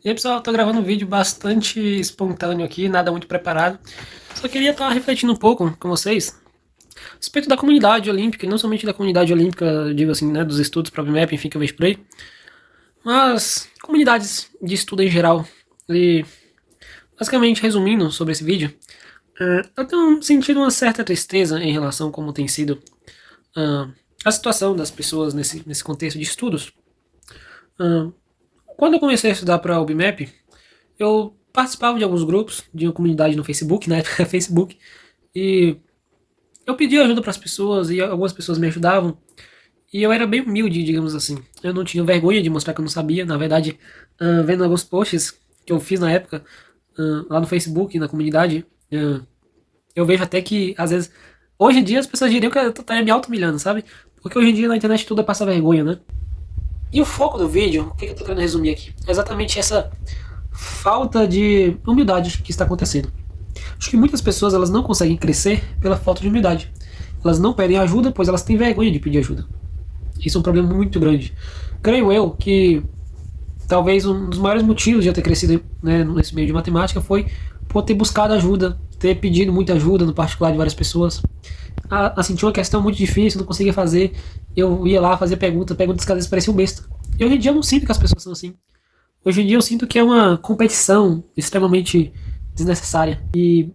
E aí, pessoal, tô gravando um vídeo bastante espontâneo aqui, nada muito preparado. Só queria estar refletindo um pouco com vocês a respeito da comunidade olímpica, e não somente da comunidade olímpica, eu digo assim, né, dos estudos para o BMEP, enfim, que eu vejo por aí, mas comunidades de estudo em geral. E, basicamente, resumindo sobre esse vídeo, eu tenho sentido uma certa tristeza em relação a como tem sido ah, a situação das pessoas nesse contexto de estudos. Ah, Quando eu comecei a estudar para o BMEP, eu participava de alguns grupos, de uma comunidade no Facebook, na época era Facebook, e eu pedia ajuda para as pessoas e algumas pessoas me ajudavam. E eu era bem humilde, digamos assim. Eu não tinha vergonha de mostrar que eu não sabia. Na verdade, vendo alguns posts que eu fiz na época, lá no Facebook, na comunidade, eu vejo até que, às vezes, hoje em dia as pessoas diriam que eu estaria me auto-humilhando, sabe? Porque hoje em dia na internet tudo é passar vergonha, né? E o foco do vídeo, o que eu tô querendo resumir aqui? É exatamente essa falta de humildade que está acontecendo. Acho que muitas pessoas elas não conseguem crescer pela falta de humildade. Elas não pedem ajuda, pois elas têm vergonha de pedir ajuda. Isso é um problema muito grande. Creio eu que talvez um dos maiores motivos de eu ter crescido, né, nesse meio de matemática foi por ter buscado ajuda, ter pedido muita ajuda, no particular de várias pessoas. Assim, tinha uma questão muito difícil, não conseguia fazer. Eu ia lá fazer perguntas que às vezes pareciam besta. E hoje em dia eu não sinto que as pessoas são assim. Hoje em dia eu sinto que é uma competição extremamente desnecessária. E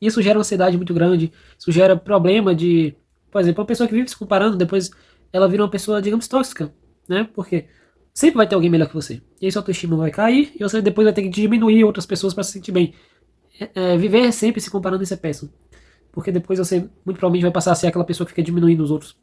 isso gera uma ansiedade muito grande, isso gera problema de, por exemplo, uma pessoa que vive se comparando, depois ela vira uma pessoa, digamos, tóxica, né? Porque sempre vai ter alguém melhor que você. E aí sua autoestima vai cair e você depois vai ter que diminuir outras pessoas para se sentir bem. Viver sempre se comparando isso é péssimo. Porque depois você muito provavelmente vai passar a ser aquela pessoa que fica diminuindo os outros.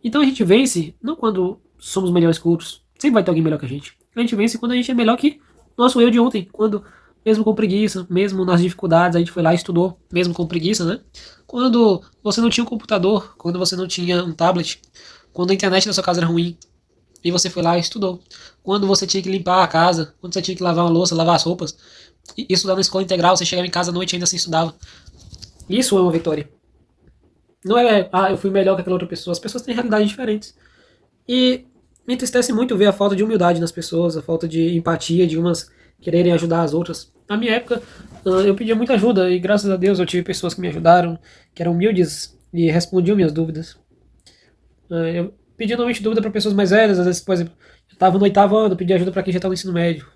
Então a gente vence não quando somos melhores que outros. Sempre vai ter alguém melhor que a gente. A gente vence quando a gente é melhor que nosso eu de ontem. Quando, mesmo com preguiça, mesmo nas dificuldades, a gente foi lá e estudou, mesmo com preguiça, né? Quando você não tinha um computador, quando você não tinha um tablet, quando a internet na sua casa era ruim, e você foi lá e estudou. Quando você tinha que limpar a casa, quando você tinha que lavar uma louça, lavar as roupas, e estudar na escola integral, você chegava em casa à noite e ainda assim estudava. Isso é uma vitória. Não é, eu fui melhor que aquela outra pessoa. As pessoas têm realidades diferentes. E me entristece muito ver a falta de humildade nas pessoas, a falta de empatia de umas quererem ajudar as outras. Na minha época, eu pedia muita ajuda e graças a Deus eu tive pessoas que me ajudaram, que eram humildes e respondiam minhas dúvidas. Eu pedia normalmente dúvida para pessoas mais velhas, às vezes, por exemplo, eu estava no oitavo ano, pedia ajuda para quem já estava no ensino médio.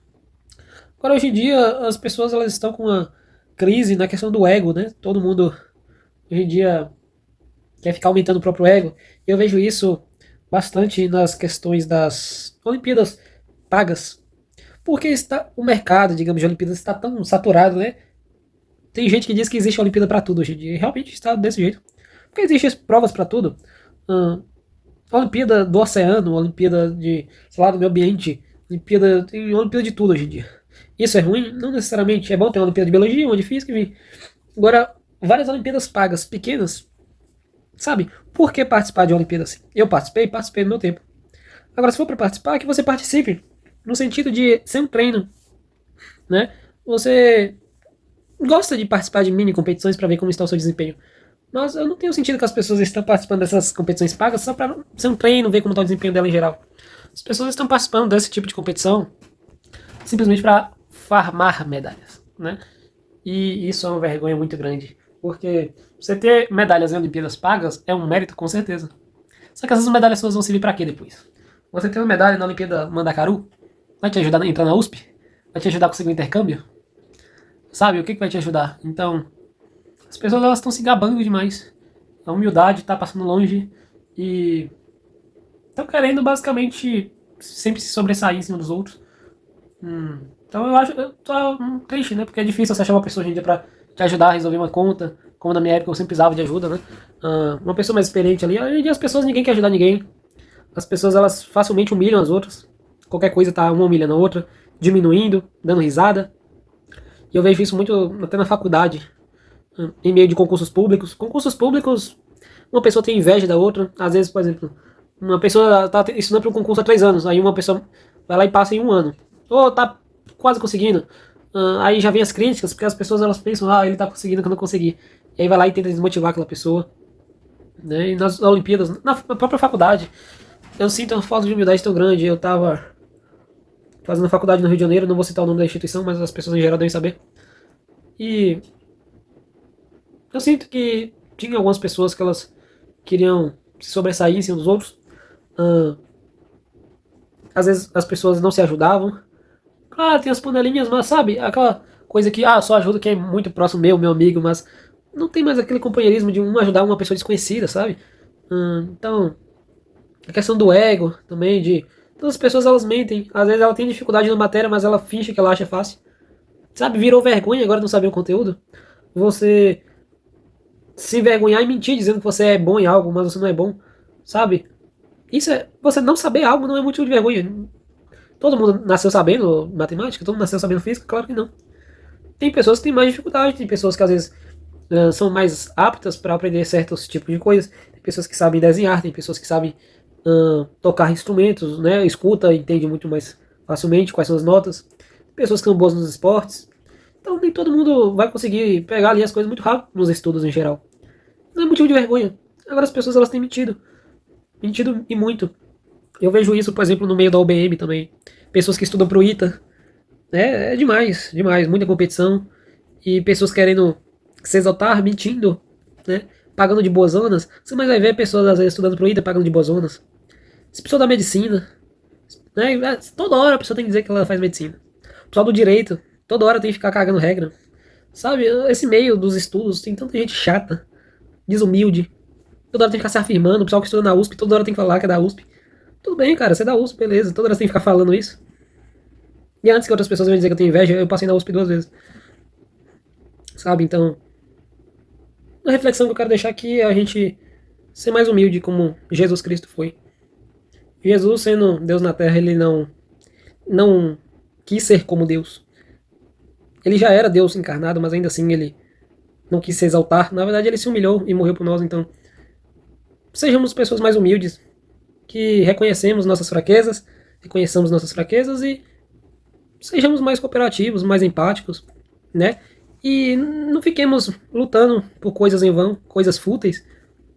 Agora, hoje em dia, as pessoas elas estão com uma crise na questão do ego, né? Todo mundo, hoje em dia, quer ficar aumentando o próprio ego. Eu vejo isso bastante nas questões das Olimpíadas pagas. Porque o mercado, digamos, de Olimpíadas está tão saturado, né? Tem gente que diz que existe Olimpíada para tudo hoje em dia. E realmente está desse jeito. Porque existem provas para tudo. Hum, Olimpíada do oceano, Olimpíada de, sei lá, do meio ambiente, tem Olimpíada de tudo hoje em dia. Isso é ruim? Não necessariamente. É bom ter uma Olimpíada de Biologia, uma de Física, enfim. Agora, várias Olimpíadas pagas pequenas, sabe? Por que participar de uma Olimpíada assim? Eu participei no meu tempo. Agora, se for para participar, que você participe. No sentido de ser um treino, né? Você gosta de participar de mini competições para ver como está o seu desempenho. Mas eu não tenho sentido que as pessoas estão participando dessas competições pagas só para ser um treino, ver como está o desempenho dela em geral. As pessoas estão participando desse tipo de competição simplesmente para farmar medalhas, né? E isso é uma vergonha muito grande. Porque você ter medalhas em Olimpíadas pagas é um mérito, com certeza. Só que essas medalhas suas vão servir pra quê depois? Você ter uma medalha na Olimpíada Mandacaru vai te ajudar a entrar na USP? Vai te ajudar a conseguir um intercâmbio? Sabe, o que vai te ajudar? Então, as pessoas elas estão se gabando demais. A humildade tá passando longe e estão querendo basicamente sempre se sobressair em cima dos outros. Então eu tô triste, né? Porque é difícil você achar uma pessoa hoje em dia pra te ajudar a resolver uma conta. Como na minha época eu sempre precisava de ajuda, né? Uma pessoa mais experiente ali. Hoje em dia as pessoas, ninguém quer ajudar ninguém. As pessoas elas facilmente humilham as outras. Qualquer coisa tá uma humilhando a outra, diminuindo, dando risada. E eu vejo isso muito até na faculdade, em meio de concursos públicos. Concursos públicos, uma pessoa tem inveja da outra. Às vezes, por exemplo, uma pessoa tá estudando para um concurso há 3 anos, aí uma pessoa vai lá e passa em um ano. Ou tá quase conseguindo. Aí já vem as críticas, porque as pessoas elas pensam, ele tá conseguindo que eu não consegui. E aí vai lá e tenta desmotivar aquela pessoa. Né? E nas Olimpíadas, na própria faculdade, eu sinto uma falta de humildade tão grande. Eu tava fazendo faculdade no Rio de Janeiro, não vou citar o nome da instituição, mas as pessoas em geral devem saber. E eu sinto que tinha algumas pessoas que elas queriam se sobressair em cima dos outros. Ah, às vezes as pessoas não se ajudavam. Claro, tem as panelinhas, mas sabe, aquela coisa que, só ajuda quem é muito próximo meu amigo, mas não tem mais aquele companheirismo de um ajudar uma pessoa desconhecida, sabe? Então, a questão do ego também, de todas as pessoas elas mentem. Às vezes ela tem dificuldade na matéria, mas ela finge que ela acha fácil. Sabe, virou vergonha agora não saber o conteúdo. Você se envergonhar e mentir dizendo que você é bom em algo, mas você não é bom, sabe? Isso é. Você não saber algo não é motivo de vergonha. Todo mundo nasceu sabendo matemática? Todo mundo nasceu sabendo física? Claro que não. Tem pessoas que têm mais dificuldade, tem pessoas que às vezes são mais aptas para aprender certos tipos de coisas, tem pessoas que sabem desenhar, tem pessoas que sabem tocar instrumentos, né? Escuta, entende muito mais facilmente quais são as notas, tem pessoas que são boas nos esportes. Então nem todo mundo vai conseguir pegar ali as coisas muito rápido nos estudos em geral. Não é motivo de vergonha. Agora as pessoas elas têm mentido. Mentido e muito. Eu vejo isso, por exemplo, no meio da OBM também. Pessoas que estudam pro ITA. É demais, demais. Muita competição. E pessoas querendo se exaltar, mentindo, né? Pagando de boazonas. Você mais vai ver pessoas às vezes estudando pro ITA pagando de boazonas. Essa pessoa da medicina, né? Toda hora a pessoa tem que dizer que ela faz medicina. O pessoal do direito, toda hora tem que ficar cagando regra. Sabe, esse meio dos estudos tem tanta gente chata, desumilde. Toda hora tem que ficar se afirmando. O pessoal que estuda na USP, toda hora tem que falar que é da USP. Tudo bem, cara, você é da USP, beleza. Toda hora você tem que ficar falando isso. E antes que outras pessoas venham dizer que eu tenho inveja, eu passei na USP 2 vezes. Sabe, então... A reflexão que eu quero deixar aqui é a gente ser mais humilde como Jesus Cristo foi. Jesus, sendo Deus na Terra, ele não quis ser como Deus. Ele já era Deus encarnado, mas ainda assim ele não quis se exaltar. Na verdade, ele se humilhou e morreu por nós, então... Sejamos pessoas mais humildes, que reconheçamos nossas fraquezas, reconheçamos nossas fraquezas e sejamos mais cooperativos, mais empáticos, né? E não fiquemos lutando por coisas em vão, coisas fúteis.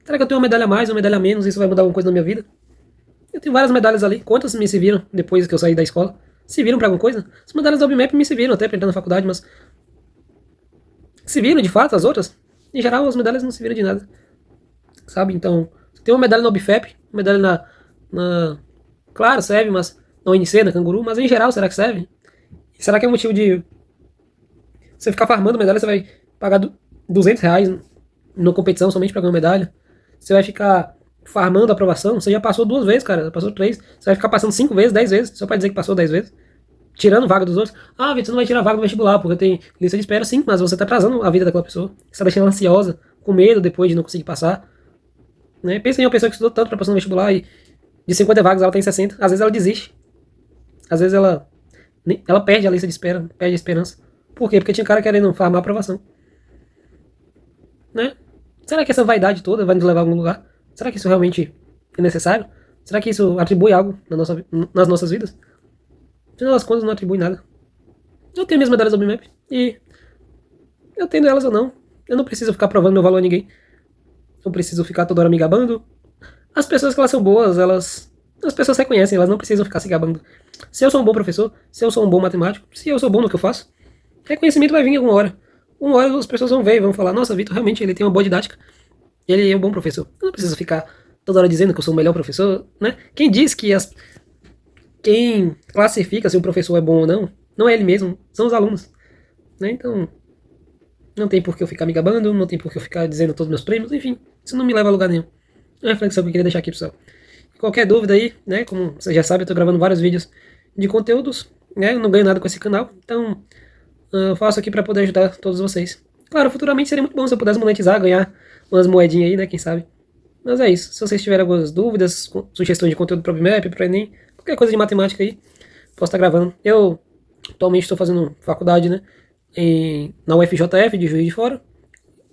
Será que eu tenho uma medalha a mais, uma medalha a menos, isso vai mudar alguma coisa na minha vida? Eu tenho várias medalhas ali. Quantas me serviram depois que eu saí da escola? Serviram pra alguma coisa? As medalhas da OBMAP me serviram até pra entrar na faculdade, mas... Serviram de fato as outras? Em geral, as medalhas não serviram de nada. Sabe? Então, tem uma medalha na OBFEP, uma medalha Claro, serve, mas na UNC, na Canguru, mas em geral, será que serve? Será que é motivo de você ficar farmando medalha, você vai pagar R$ 200 numa competição somente pra ganhar uma medalha? Você vai ficar farmando a aprovação? Você já passou 2 vezes, cara, passou 3. Você vai ficar passando 5 vezes, 10 vezes, só pra dizer que passou 10 vezes? Tirando vaga dos outros. Vitor, você não vai tirar vaga do vestibular, porque tem lista de espera, sim, mas você tá atrasando a vida daquela pessoa. Você tá deixando ela ansiosa, com medo depois de não conseguir passar. Né? Pensa em uma pessoa que estudou tanto pra passar no vestibular e de 50 vagas ela tem 60. Às vezes ela desiste. Às vezes ela perde a lista de espera, perde a esperança. Por quê? Porque tinha cara querendo farmar a aprovação. Né? Será que essa vaidade toda vai nos levar a algum lugar? Será que isso realmente é necessário? Será que isso atribui algo nas nossas vidas? Afinal das contas, não atribui nada. Eu tenho minhas medalhas do BMAP e eu tendo elas ou não. Eu não preciso ficar provando meu valor a ninguém. Não preciso ficar toda hora me gabando. As pessoas que elas são boas, as pessoas reconhecem, elas não precisam ficar se gabando. Se eu sou um bom professor, se eu sou um bom matemático, se eu sou bom no que eu faço, reconhecimento vai vir alguma hora. Uma hora as pessoas vão ver e vão falar, nossa, Vitor, realmente ele tem uma boa didática. Ele é um bom professor. Eu não preciso ficar toda hora dizendo que eu sou o melhor professor, né? Quem diz que quem classifica se um professor é bom ou não, não é ele mesmo, são os alunos. Né? Então, não tem por que eu ficar me gabando, não tem por que eu ficar dizendo todos os meus prêmios, enfim, isso não me leva a lugar nenhum. É uma reflexão que eu queria deixar aqui, pessoal. Qualquer dúvida aí, né, como você já sabe, eu tô gravando vários vídeos de conteúdos, né, eu não ganho nada com esse canal, então eu faço aqui pra poder ajudar todos vocês. Claro, futuramente seria muito bom se eu pudesse monetizar, ganhar umas moedinhas aí, né, quem sabe. Mas é isso, se vocês tiverem algumas dúvidas, sugestões de conteúdo pro BMAP, pro Enem, qualquer coisa de matemática aí, posso estar gravando. Eu atualmente estou fazendo faculdade, né, na UFJF, de Juiz de Fora,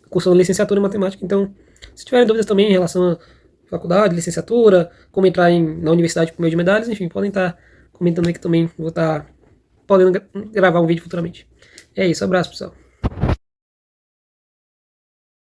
cursando licenciatura em matemática, então se tiverem dúvidas também em relação a faculdade, licenciatura, como entrar na universidade por meio de medalhas, enfim, podem estar comentando aí que também vou estar podendo gravar um vídeo futuramente. É isso, abraço, pessoal.